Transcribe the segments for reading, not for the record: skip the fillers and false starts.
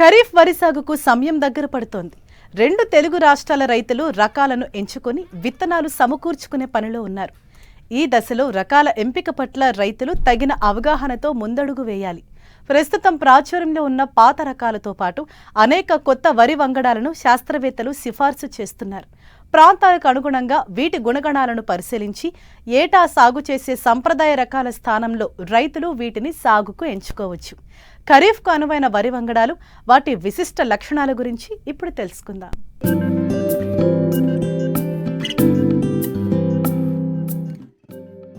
ఖరీఫ్ వరి సాగుకు సమయం దగ్గర పడుతోంది. రెండు తెలుగు రాష్ట్రాల రైతులు రకాలను ఎంచుకొని విత్తనాలు సమకూర్చుకునే పనిలో ఉన్నారు. ఈ దశలో రకాల ఎంపిక పట్ల రైతులు తగిన అవగాహనతో ముందడుగు వేయాలి. ప్రస్తుతం ప్రాచుర్యంలో ఉన్న పాత రకాలతో పాటు అనేక కొత్త వరి వంగడాలను శాస్త్రవేత్తలు సిఫార్సు చేస్తున్నారు. ప్రాంతాలకు అనుగుణంగా వీటి గుణగణాలను పరిశీలించి ఏటా సాగు చేసే సంప్రదాయ రకాల స్థానంలో రైతులు వీటిని సాగుకు ఎంచుకోవచ్చు. ఖరీఫ్కు అనువైన వరి వంగడాలు, వాటి విశిష్ట లక్షణాల గురించి ఇప్పుడు తెలుసుకుందాం.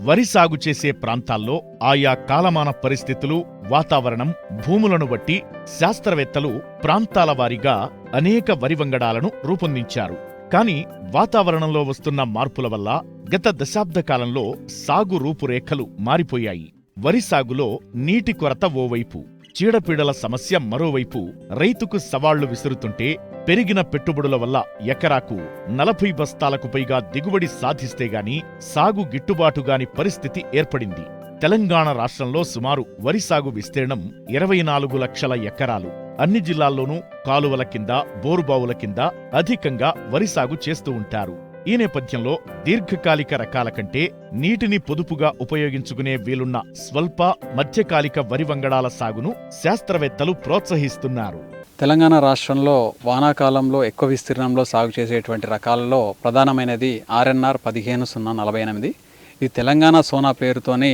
వరి సాగు చేసే ప్రాంతాల్లో ఆయా కాలమాన పరిస్థితులు, వాతావరణం, భూములను బట్టి శాస్త్రవేత్తలు ప్రాంతాల వారీగా అనేక వరి వంగడాలను రూపొందించారు. కానీ వాతావరణంలో వస్తున్న మార్పుల వల్ల గత దశాబ్ద కాలంలో సాగు రూపురేఖలు మారిపోయాయి. వరి సాగులో నీటి కొరత ఓవైపు, చీడపీడల సమస్య మరోవైపు రైతుకు సవాళ్లు విసురుతుంటే పెరిగిన పెట్టుబడుల వల్ల ఎకరాకు 40 బస్తాలకు పైగా దిగుబడి సాధిస్తేగాని సాగు గిట్టుబాటుగాని పరిస్థితి ఏర్పడింది. తెలంగాణ రాష్ట్రంలో సుమారు వరి సాగు విస్తీర్ణం 24 లక్షల ఎకరాలు. అన్ని జిల్లాల్లోనూ కాలువల కింద, బోరుబావుల కింద అధికంగా వరి సాగు చేస్తూ ఉంటారు. ఈ నేపథ్యంలో దీర్ఘకాలిక రకాల కంటే నీటిని పొదుపుగా ఉపయోగించుకునే వీలున్న స్వల్ప, మధ్యకాలిక వరి వంగడాల సాగును శాస్త్రవేత్తలు ప్రోత్సహిస్తున్నారు. తెలంగాణ రాష్ట్రంలో వానాకాలంలో ఎక్కువ విస్తీర్ణంలో సాగు చేసేటువంటి రకాలలో ప్రధానమైనది ఆర్ఎన్ఆర్ 15048. ఇది తెలంగాణ సోనా పేరుతోనే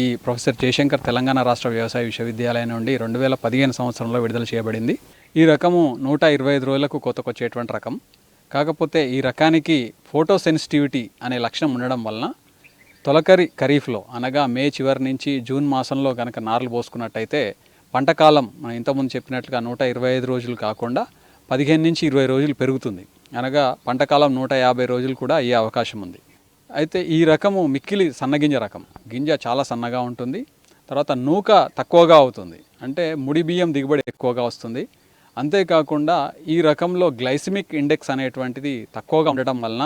ఈ ప్రొఫెసర్ జయశంకర్ తెలంగాణ రాష్ట్ర వ్యవసాయ విశ్వవిద్యాలయం నుండి 2015 సంవత్సరంలో విడుదల చేయబడింది. ఈ రకము 125 రోజులకు కోతకొచ్చేటువంటి రకం. కాకపోతే ఈ రకానికి ఫోటో సెన్సిటివిటీ అనే లక్షణం ఉండడం వలన తొలకరి ఖరీఫ్లో అనగా మే చివరి నుంచి జూన్ మాసంలో కనుక నార్లు పోసుకున్నట్టయితే పంటకాలం మనం ఇంతకుముందు చెప్పినట్లుగా 125 రోజులు కాకుండా 15 నుంచి 20 రోజులు పెరుగుతుంది. అనగా పంటకాలం 150 రోజులు కూడా అయ్యే అవకాశం ఉంది. అయితే ఈ రకము మిక్కిలి సన్నగింజ రకం. గింజ చాలా సన్నగా ఉంటుంది. తర్వాత నూక తక్కువగా అవుతుంది. అంటే ముడి బియ్యం దిగుబడి ఎక్కువగా వస్తుంది. అంతేకాకుండా ఈ రకంలో గ్లైసిమిక్ ఇండెక్స్ అనేటువంటిది తక్కువగా ఉండటం వలన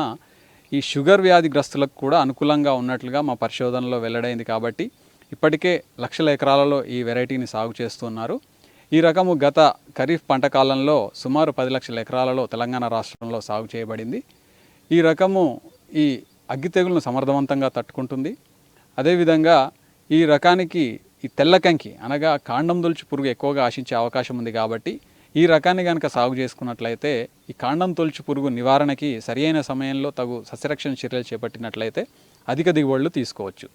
ఈ షుగర్ వ్యాధిగ్రస్తులకు కూడా అనుకూలంగా ఉన్నట్లుగా మా పరిశోధనలో వెల్లడైంది. కాబట్టి ఇప్పటికే లక్షల ఎకరాలలో ఈ వెరైటీని సాగు చేస్తున్నారు. ఈ రకము గత ఖరీఫ్ పంట కాలంలో సుమారు 10 లక్షల ఎకరాలలో తెలంగాణ రాష్ట్రంలో సాగు చేయబడింది. ఈ రకము ఈ అగ్గి తెగులను సమర్థవంతంగా తట్టుకుంటుంది. అదేవిధంగా ఈ రకానికి ఈ తెల్లకంకి అనగా కాండం తొలుచు పురుగు ఎక్కువగా ఆశించే అవకాశం ఉంది. కాబట్టి ఈ రకాన్ని కనుక సాగు చేసుకున్నట్లయితే ఈ కాండం తొలుచు పురుగు నివారణకి సరియైన సమయంలో తగు సస్యరక్షణ చర్యలు చేపట్టినట్లయితే అధిక దిగుబడులు తీసుకోవచ్చు.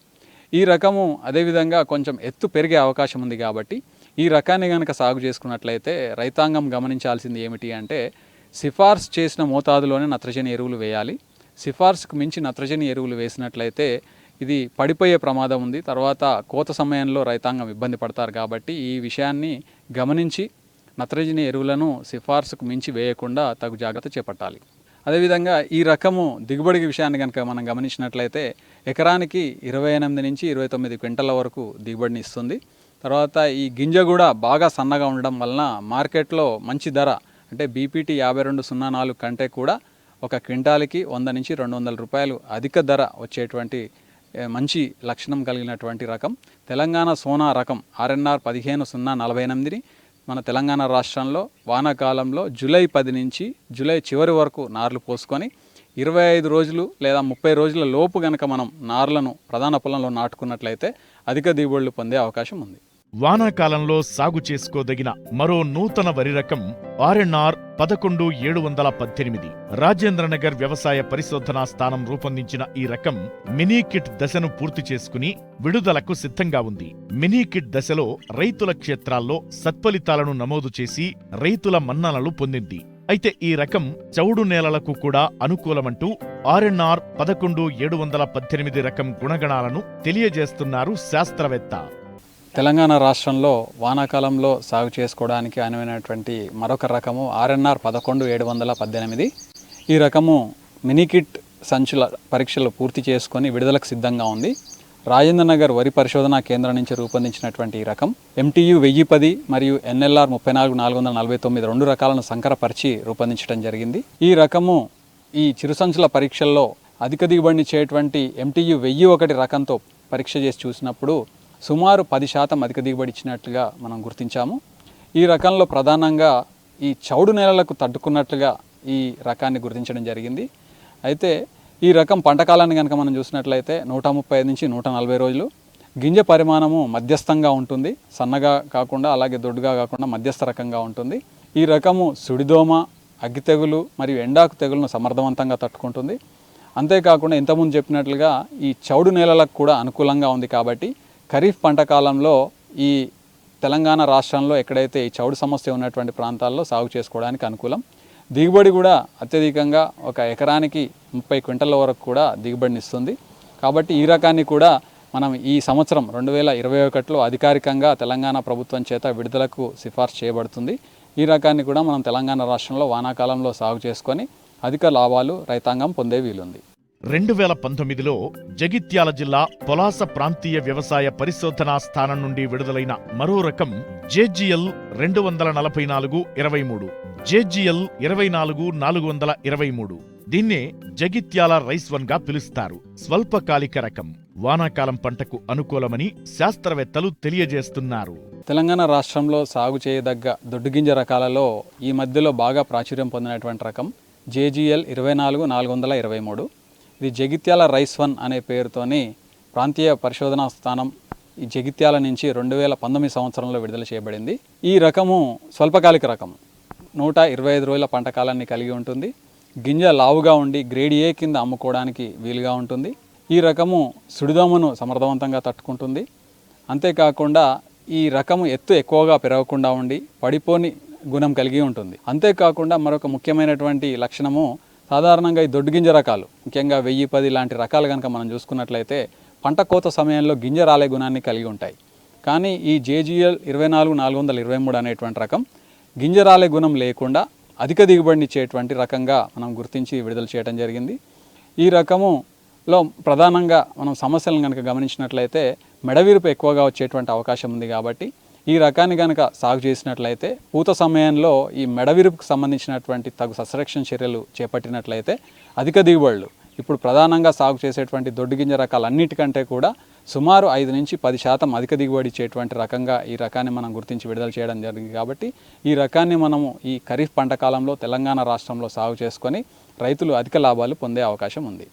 ఈ రకము అదేవిధంగా కొంచెం ఎత్తు పెరిగే అవకాశం ఉంది. కాబట్టి ఈ రకాన్ని కనుక సాగు చేసుకున్నట్లయితే రైతాంగం గమనించాల్సింది ఏమిటి అంటే సిఫార్సు చేసిన మోతాదులోనే నత్రజని ఎరువులు వేయాలి. సిఫార్సుకు మించి నత్రజని ఎరువులు వేసినట్లయితే ఇది పడిపోయే ప్రమాదం ఉంది. తర్వాత కోత సమయంలో రైతాంగం ఇబ్బంది పడతారు. కాబట్టి ఈ విషయాన్ని గమనించి నత్రజని ఎరువులను సిఫార్సుకు మించి వేయకుండా తగు జాగ్రత్త చేపట్టాలి. అదేవిధంగా ఈ రకము దిగుబడి విషయాన్ని కనుక మనం గమనించినట్లయితే ఎకరానికి 28 నుంచి 29 క్వింటల వరకు దిగుబడిని ఇస్తుంది. తర్వాత ఈ గింజ కూడా బాగా సన్నగా ఉండడం వలన మార్కెట్లో మంచి ధర అంటే బీపీటీ 5204 కంటే కూడా ఒక క్వింటాల్కి 100 నుంచి 200 రూపాయలు అధిక ధర వచ్చేటువంటి మంచి లక్షణం కలిగినటువంటి రకం తెలంగాణ సోనా రకం ఆర్ఎన్ఆర్ 15048ని మన తెలంగాణ రాష్ట్రంలో వానాకాలంలో జూలై 10 నుంచి జూలై చివరి వరకు నార్లు పోసుకొని 25 రోజులు లేదా 30 రోజుల లోపు కనుక మనం నార్లను ప్రధాన పొలంలో నాటుకున్నట్లయితే అధిక దిగుబడులు పొందే అవకాశం ఉంది. వానాకాలంలో సాగు చేసుకోదగిన మరో నూతన వరి రకం ఆర్ఎన్ఆర్ 11718. రాజేంద్రనగర్ వ్యవసాయ పరిశోధనా స్థానం రూపొందించిన ఈ రకం మినీ కిట్ దశను పూర్తి చేసుకుని విడుదలకు సిద్ధంగా ఉంది. మినీ కిట్ దశలో రైతుల క్షేత్రాల్లో సత్ఫలితాలను నమోదు చేసి రైతుల మన్ననలు పొందింది. అయితే ఈ రకం చౌడు నేలలకు కూడా అనుకూలమంటూ ఆర్ఎన్ఆర్ 11718 రకం గుణగణాలను తెలియజేస్తున్నారు శాస్త్రవేత్త. తెలంగాణ రాష్ట్రంలో వానాకాలంలో సాగు చేసుకోవడానికి అనువైనటువంటి మరొక రకము ఆర్ఎన్ఆర్ 11718. ఈ రకము మినీకిట్ సంచుల పరీక్షలు పూర్తి చేసుకొని విడుదలకు సిద్ధంగా ఉంది. రాజేంద్రనగర్ వరి పరిశోధనా కేంద్రం నుంచి రూపొందించినటువంటి ఈ రకం MTU 1010 మరియు NLR 34449 రెండు రకాలను సంకరపరిచి రూపొందించడం జరిగింది. ఈ రకము ఈ చిరుసంచుల పరీక్షల్లో అధిక దిగుబడినిచ్చేటువంటి MTU 1001 రకంతో పరీక్ష చేసి చూసినప్పుడు సుమారు 10% అధిక దిగుబడి ఇచ్చినట్లుగా మనం గుర్తించాము. ఈ రకంలో ప్రధానంగా ఈ చౌడు నేలలకు తట్టుకున్నట్లుగా ఈ రకాన్ని గుర్తించడం జరిగింది. అయితే ఈ రకం పంట కాలాన్ని కనుక మనం చూసినట్లయితే 135 నుంచి 140 రోజులు. గింజ పరిమాణము మధ్యస్థంగా ఉంటుంది, సన్నగా కాకుండా అలాగే దొడ్డుగా కాకుండా మధ్యస్థ రకంగా ఉంటుంది. ఈ రకము సుడిదోమ, అగ్గి తెగులు మరియు ఎండాకు తెగులను సమర్థవంతంగా తట్టుకుంటుంది. అంతేకాకుండా ఇంతకుముందు చెప్పినట్లుగా ఈ చౌడు నేలలకు కూడా అనుకూలంగా ఉంది కాబట్టి ఖరీఫ్ పంట కాలంలో ఈ తెలంగాణ రాష్ట్రంలో ఎక్కడైతే ఈ చౌడు సమస్య ఉన్నటువంటి ప్రాంతాల్లో సాగు చేసుకోవడానికి అనుకూలం. దిగుబడి కూడా అత్యధికంగా ఒక ఎకరానికి 30 క్వింటల వరకు కూడా దిగుబడిని ఇస్తుంది. కాబట్టి ఈ రకాన్ని కూడా మనం ఈ సంవత్సరం 2021లో అధికారికంగా తెలంగాణ ప్రభుత్వం చేత విడుదలకు సిఫార్సు చేయబడుతుంది. ఈ రకాన్ని కూడా మనం తెలంగాణ రాష్ట్రంలో వానాకాలంలో సాగు చేసుకొని అధిక లాభాలు రైతాంగం పొందే వీలుంది. 2019లో జగిత్యాల జిల్లా పొలాస ప్రాంతీయ వ్యవసాయ పరిశోధనా స్థానం నుండి విడుదలైన మరో రకం JGL 244-23, JGL 24423. దీన్నే జగిత్యాల రైస్ 1 గా పిలుస్తారు. స్వల్పకాలిక రకం, వానాకాలం పంటకు అనుకూలమని శాస్త్రవేత్తలు తెలియజేస్తున్నారు. తెలంగాణ రాష్ట్రంలో సాగు చేయదగ్గ దొడ్డుగింజ రకాలలో ఈ మధ్యలో బాగా ప్రాచుర్యం పొందినటువంటి రకం JGL 24423. ఇది జగిత్యాల రైస్ 1 అనే పేరుతోని ప్రాంతీయ పరిశోధనా స్థానం ఈ జగిత్యాల నుంచి 2019 సంవత్సరంలో విడుదల చేయబడింది. ఈ రకము స్వల్పకాలిక రకం, 125 రోజుల పంట కాలాన్ని కలిగి ఉంటుంది. గింజ లావుగా ఉండి గ్రేడ్ A కింద అమ్ముకోవడానికి వీలుగా ఉంటుంది. ఈ రకము సుడిదోమను సమర్థవంతంగా తట్టుకుంటుంది. అంతేకాకుండా ఈ రకము ఎత్తు ఎక్కువగా పెరగకుండా ఉండి పడిపోని గుణం కలిగి ఉంటుంది. అంతేకాకుండా మరొక ముఖ్యమైనటువంటి లక్షణము, సాధారణంగా ఈ దొడ్డుగింజ రకాలు ముఖ్యంగా 1010 లాంటి రకాలు కనుక మనం చూసుకున్నట్లయితే పంట కోత సమయంలో గింజ రాలే గుణాన్ని కలిగి ఉంటాయి. కానీ ఈ JGL 24423 అనేటువంటి రకం గింజ రాలే గుణం లేకుండా అధిక దిగుబడిని ఇచ్చేటువంటి రకంగా మనం గుర్తించి విడుదల చేయడం జరిగింది. ఈ రకములో ప్రధానంగా మనం సమస్యలను కనుక గమనించినట్లయితే మెడవిరుపు ఎక్కువగా వచ్చేటువంటి అవకాశం ఉంది. కాబట్టి ఈ రకాన్ని కనుక సాగు చేసినట్లయితే పూత సమయంలో ఈ మెడవిరుపుకు సంబంధించినటువంటి తగు సస్యరక్షణ చర్యలు చేపట్టినట్లయితే అధిక దిగుబడులు ఇప్పుడు ప్రధానంగా సాగు చేసేటువంటి దొడ్డుగింజ రకాలన్నిటికంటే కూడా సుమారు 5 నుంచి 10% అధిక దిగుబడి ఇచ్చేటువంటి రకంగా ఈ రకాన్ని మనం గుర్తించి విడుదల చేయడం జరిగింది. కాబట్టి ఈ రకాన్ని మనము ఈ ఖరీఫ్ పంట కాలంలో తెలంగాణ రాష్ట్రంలో సాగు చేసుకొని రైతులు అధిక లాభాలు పొందే అవకాశం ఉంది.